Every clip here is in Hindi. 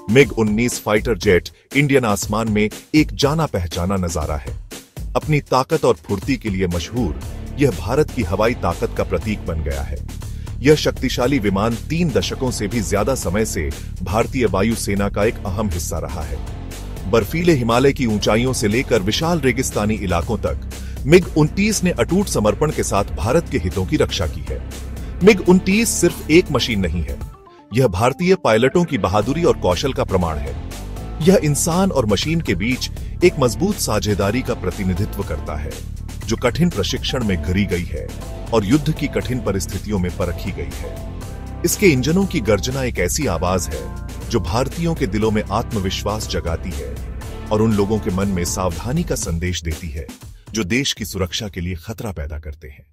मिग-19 फाइटर जेट इंडियन आसमान में एक जाना पहचाना नजारा है। अपनी ताकत और फुर्ती के लिए मशहूर, यह भारत की हवाई ताकत का प्रतीक बन गया है। यह शक्तिशाली विमान 3 दशकों से भी ज्यादा समय से भारतीय वायुसेना का एक अहम हिस्सा रहा है। बर्फीले हिमालय की ऊंचाइयों से लेकर विशाल रेगिस्तानी इलाकों तक मिग-19 ने अटूट समर्पण के साथ भारत के हितों की रक्षा की है। मिग-19 सिर्फ एक मशीन नहीं है, यह भारतीय पायलटों की बहादुरी और कौशल का प्रमाण है। यह इंसान और मशीन के बीच एक मजबूत साझेदारी का प्रतिनिधित्व करता है, जो कठिन प्रशिक्षण में घड़ी गई है और युद्ध की कठिन परिस्थितियों में परखी गई है। इसके इंजनों की गर्जना एक ऐसी आवाज है जो भारतीयों के दिलों में आत्मविश्वास जगाती है और उन लोगों के मन में सावधानी का संदेश देती है जो देश की सुरक्षा के लिए खतरा पैदा करते हैं।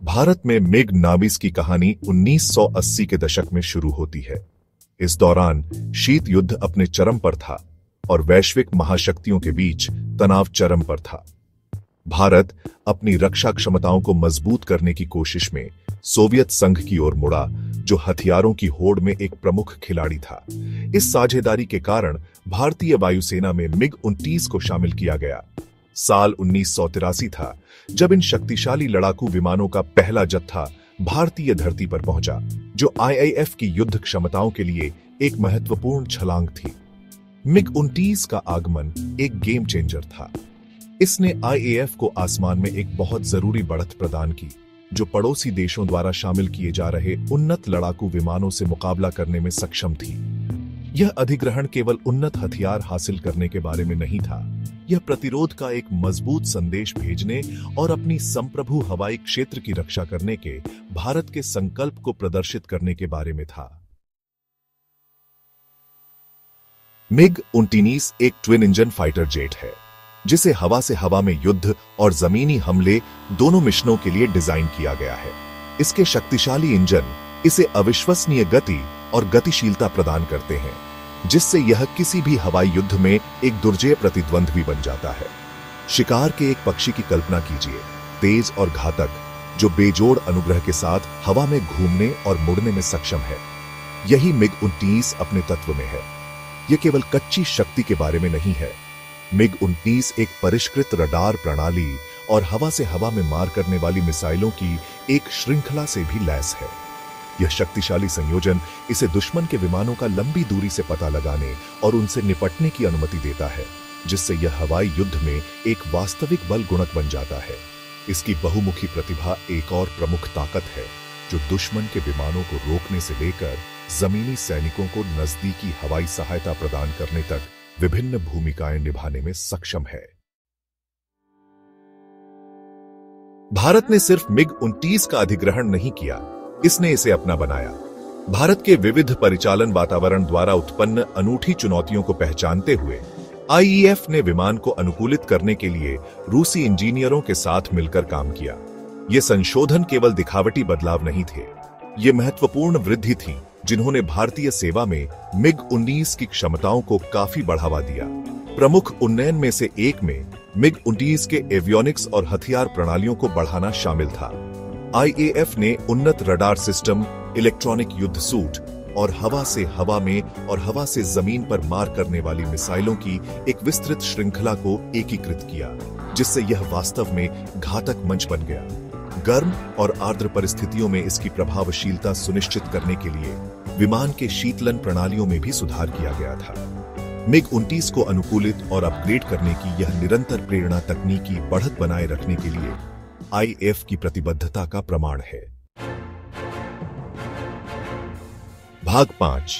भारत में मिग-19 की कहानी 1980 के दशक में शुरू होती है। इस दौरान शीत युद्ध अपने चरम पर था और वैश्विक महाशक्तियों के बीच तनाव चरम पर था। भारत अपनी रक्षा क्षमताओं को मजबूत करने की कोशिश में सोवियत संघ की ओर मुड़ा, जो हथियारों की होड़ में एक प्रमुख खिलाड़ी था। इस साझेदारी के कारण भारतीय वायुसेना में मिग-19 को शामिल किया गया। साल 1983 था जब इन शक्तिशाली लड़ाकू विमानों का पहला जत्था भारतीय धरती पर पहुंचा, जो आईएएफ की युद्ध क्षमताओं के लिए एक महत्वपूर्ण छलांग थी। मिग-19 का आगमन एक गेम चेंजर था। इसने आईएएफ को आसमान में एक बहुत जरूरी बढ़त प्रदान की, जो पड़ोसी देशों द्वारा शामिल किए जा रहे उन्नत लड़ाकू विमानों से मुकाबला करने में सक्षम थी। यह अधिग्रहण केवल उन्नत हथियार हासिल करने के बारे में नहीं था, यह प्रतिरोध का एक मजबूत संदेश भेजने और अपनी संप्रभु हवाई क्षेत्र की रक्षा करने के भारत के संकल्प को प्रदर्शित करने के बारे में था। मिग-19 एक ट्विन इंजन फाइटर जेट है, जिसे हवा से हवा में युद्ध और जमीनी हमले दोनों मिशनों के लिए डिजाइन किया गया है। इसके शक्तिशाली इंजन इसे अविश्वसनीय गति और गतिशीलता प्रदान करते हैं, जिससे यह किसी भी हवाई युद्ध में एक दुर्जेय प्रतिद्वंद्वी बन जाता है। शिकार के एक पक्षी की कल्पना कीजिए, तेज और घातक, जो बेजोड़ अनुग्रह के साथ हवा में घूमने और मुड़ने में सक्षम है। यही मिग-19 अपने तत्व में है। यह केवल कच्ची शक्ति के बारे में नहीं है। मिग-19 एक परिष्कृत रडार प्रणाली और हवा से हवा में मार करने वाली मिसाइलों की एक श्रृंखला से भी लैस है। यह शक्तिशाली संयोजन इसे दुश्मन के विमानों का लंबी दूरी से पता लगाने और उनसे निपटने की अनुमति देता है, जिससे यह हवाई युद्ध में एक वास्तविक बल गुणक बन जाता है। इसकी बहुमुखी प्रतिभा एक और प्रमुख ताकत है, जो दुश्मन के विमानों को रोकने से लेकर जमीनी सैनिकों को नजदीकी हवाई सहायता प्रदान करने तक विभिन्न भूमिकाएं निभाने में सक्षम है। भारत ने सिर्फ मिग-19 का अधिग्रहण नहीं किया, इसने इसे अपना बनाया। भारत के विविध परिचालन वातावरण द्वारा उत्पन्न अनूठी चुनौतियों को पहचानते हुए आईएएफ ने विमान को अनुकूलित करने के लिए रूसी इंजीनियरों के साथ मिलकर काम किया। ये संशोधन केवल दिखावटी बदलाव नहीं थे, ये महत्वपूर्ण वृद्धि थी जिन्होंने भारतीय सेवा में मिग-19 की क्षमताओं को काफी बढ़ावा दिया। प्रमुख उन्नयन में से एक में मिग-19 के एवियोनिक्स और हथियार प्रणालियों को बढ़ाना शामिल था। आईएएफ ने उन्नत रडार सिस्टम, इलेक्ट्रॉनिक युद्ध सूट और हवा से हवा में और हवा से जमीन पर मार करने वाली मिसाइलों की एक विस्तृत श्रृंखला को एकीकृत किया, जिससे यह वास्तव में घातक मंच बन गया। गर्म और आर्द्र परिस्थितियों में इसकी प्रभावशीलता सुनिश्चित करने के लिए विमान के शीतलन प्रणालियों में भी सुधार किया गया था। मिग-19 को अनुकूलित और अपग्रेड करने की यह निरंतर प्रेरणा तकनीकी बढ़त बनाए रखने के लिए आईएएफ की प्रतिबद्धता का प्रमाण है। भाग 5,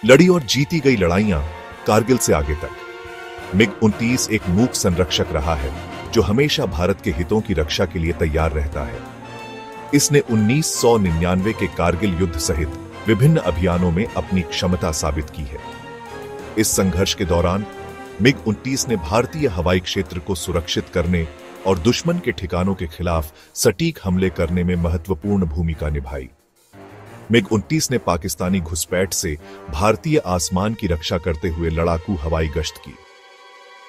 लड़ी और जीती गई लड़ाइयां कारगिल से आगे तक। मिग-19 एक मूक संरक्षक रहा है, जो हमेशा भारत के हितों की रक्षा के लिए तैयार रहता है। इसने 1999 के कारगिल युद्ध सहित विभिन्न अभियानों में अपनी क्षमता साबित की है। इस संघर्ष के दौरान मिग-19 ने भारतीय हवाई क्षेत्र को सुरक्षित करने और दुश्मन के ठिकानों के खिलाफ सटीक हमले करने में महत्वपूर्ण भूमिका निभाई। मिग-19 ने पाकिस्तानी घुसपैठ से भारतीय आसमान की रक्षा करते हुए लड़ाकू हवाई गश्त की।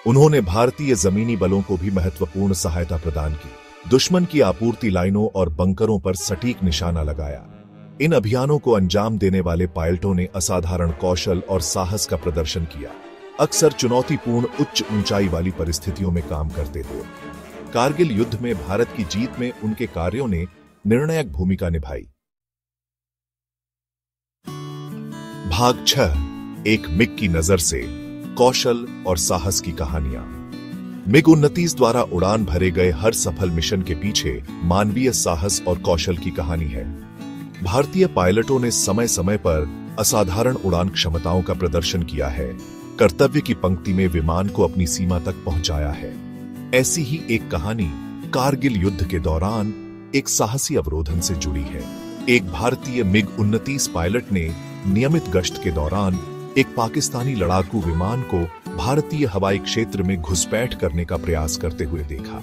उन्होंने भारतीय जमीनी बलों को भी महत्वपूर्ण सहायता प्रदान की, दुश्मन की आपूर्ति लाइनों और बंकरों पर सटीक निशाना लगाया। इन अभियानों को अंजाम देने वाले पायलटों ने असाधारण कौशल और साहस का प्रदर्शन किया, अक्सर चुनौतीपूर्ण उच्च ऊंचाई वाली परिस्थितियों में काम करते हुए। कारगिल युद्ध में भारत की जीत में उनके कार्यों ने निर्णायक भूमिका निभाई। भाग 6, एक मिग की नजर से कौशल और साहस की कहानियां। मिग-29 द्वारा उड़ान भरे गए हर सफल मिशन के पीछे मानवीय साहस और कौशल की कहानी है। भारतीय पायलटों ने समय समय पर असाधारण उड़ान क्षमताओं का प्रदर्शन किया है, कर्तव्य की पंक्ति में विमान को अपनी सीमा तक पहुंचाया है। ऐसी ही एक कहानी कारगिल युद्ध के दौरान एक साहसी अवरोधन से जुड़ी है। एक भारतीय मिग-29 पायलट ने नियमित गश्त के दौरान एक पाकिस्तानी लड़ाकू विमान को भारतीय हवाई क्षेत्र में घुसपैठ करने का प्रयास करते हुए देखा।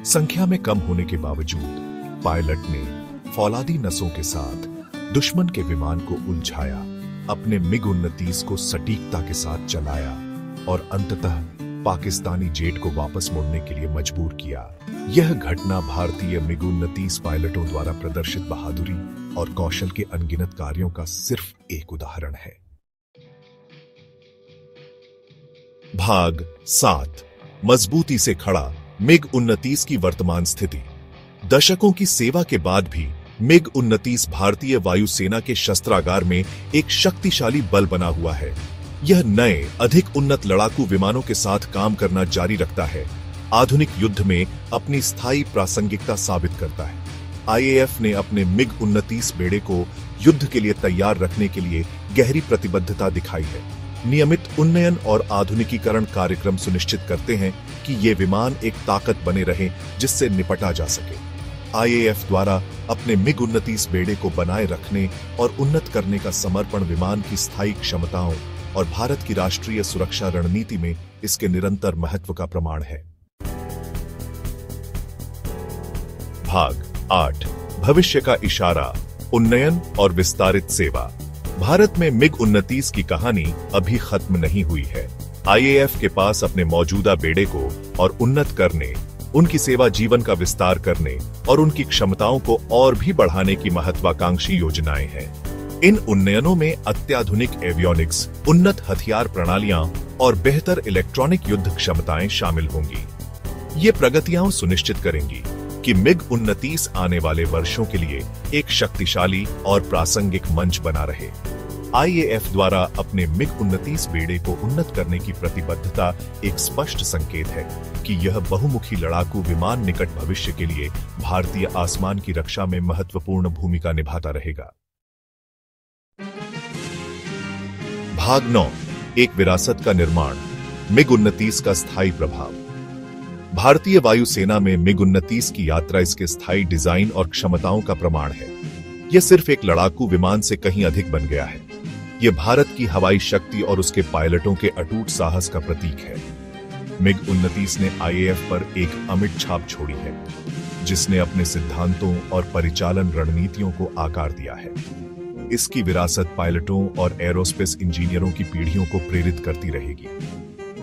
संख्या में कम होने के बावजूद पायलट ने फौलादी नसों के साथ दुश्मन के विमान को उलझाया, अपने मिग-29 को सटीकता के साथ चलाया और अंततः पाकिस्तानी जेट को वापस मुड़ने के लिए मजबूर किया। यह घटना भारतीय मिग-29 पायलटों द्वारा प्रदर्शित बहादुरी और कौशल के अनगिनत कार्यों का सिर्फ एक उदाहरण है। भाग 7, मजबूती से खड़ा मिग-29 की वर्तमान स्थिति। दशकों की सेवा के बाद भी मिग-29 भारतीय वायुसेना के शस्त्रागार में एक शक्तिशाली बल बना हुआ है। यह नए, अधिक उन्नत लड़ाकू विमानों के साथ काम करना जारी रखता है, आधुनिक युद्ध में अपनी स्थायी प्रासंगिकता साबित करता है। आईएएफ ने अपने मिग-29 बेड़े को युद्ध के लिए तैयार रखने के लिए गहरी प्रतिबद्धता दिखाई है। नियमित उन्नयन और आधुनिकीकरण कार्यक्रम सुनिश्चित करते हैं कि ये विमान एक ताकत बने रहे जिससे निपटा जा सके। आईएएफ द्वारा अपने मिग-29 बेड़े को बनाए रखने और उन्नत करने का समर्पण विमान की स्थायी क्षमताओं और भारत की राष्ट्रीय सुरक्षा रणनीति में इसके निरंतर महत्व का प्रमाण है। भाग 8, भविष्य का इशारा, उन्नयन और विस्तारित सेवा। भारत में मिग-29 की कहानी अभी खत्म नहीं हुई है। आईएएफ के पास अपने मौजूदा बेड़े को और उन्नत करने, उनकी सेवा जीवन का विस्तार करने और उनकी क्षमताओं को और भी बढ़ाने की महत्वाकांक्षी योजनाएं हैं। इन उन्नयनों में अत्याधुनिक एवियोनिक्स, उन्नत हथियार प्रणालियां और बेहतर इलेक्ट्रॉनिक युद्ध क्षमताएं शामिल होंगी। ये प्रगतियां सुनिश्चित करेंगी कि मिग-29 आने वाले वर्षों के लिए एक शक्तिशाली और प्रासंगिक मंच बना रहे। आईएएफ द्वारा अपने मिग-29 बेड़े को उन्नत करने की प्रतिबद्धता एक स्पष्ट संकेत है कि यह बहुमुखी लड़ाकू विमान निकट भविष्य के लिए भारतीय आसमान की रक्षा में महत्वपूर्ण भूमिका निभाता रहेगा। भाग 9, एक विरासत का निर्माण, मिग-29 का स्थायी प्रभाव। भारतीय वायुसेना में मिग-29 की यात्रा इसके स्थायी डिजाइन और क्षमताओं का प्रमाण है। यह सिर्फ एक लड़ाकू विमान से कहीं अधिक बन गया है। यह भारत की हवाई शक्ति और उसके पायलटों के अटूट साहस का प्रतीक है। मिग-29 ने आईएएफ पर एक अमिट छाप छोड़ी है, जिसने अपने सिद्धांतों और परिचालन रणनीतियों को आकार दिया है। इसकी विरासत पायलटों और एरोस्पेस इंजीनियरों की पीढ़ियों को प्रेरित करती रहेगी।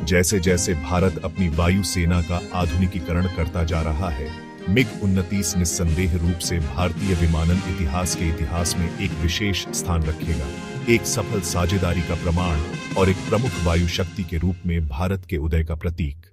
जैसे जैसे भारत अपनी वायुसेना का आधुनिकीकरण करता जा रहा है, मिग-29 निस्संदेह रूप से भारतीय विमानन इतिहास के इतिहास में एक विशेष स्थान रखेगा, एक सफल साझेदारी का प्रमाण और एक प्रमुख वायु शक्ति के रूप में भारत के उदय का प्रतीक।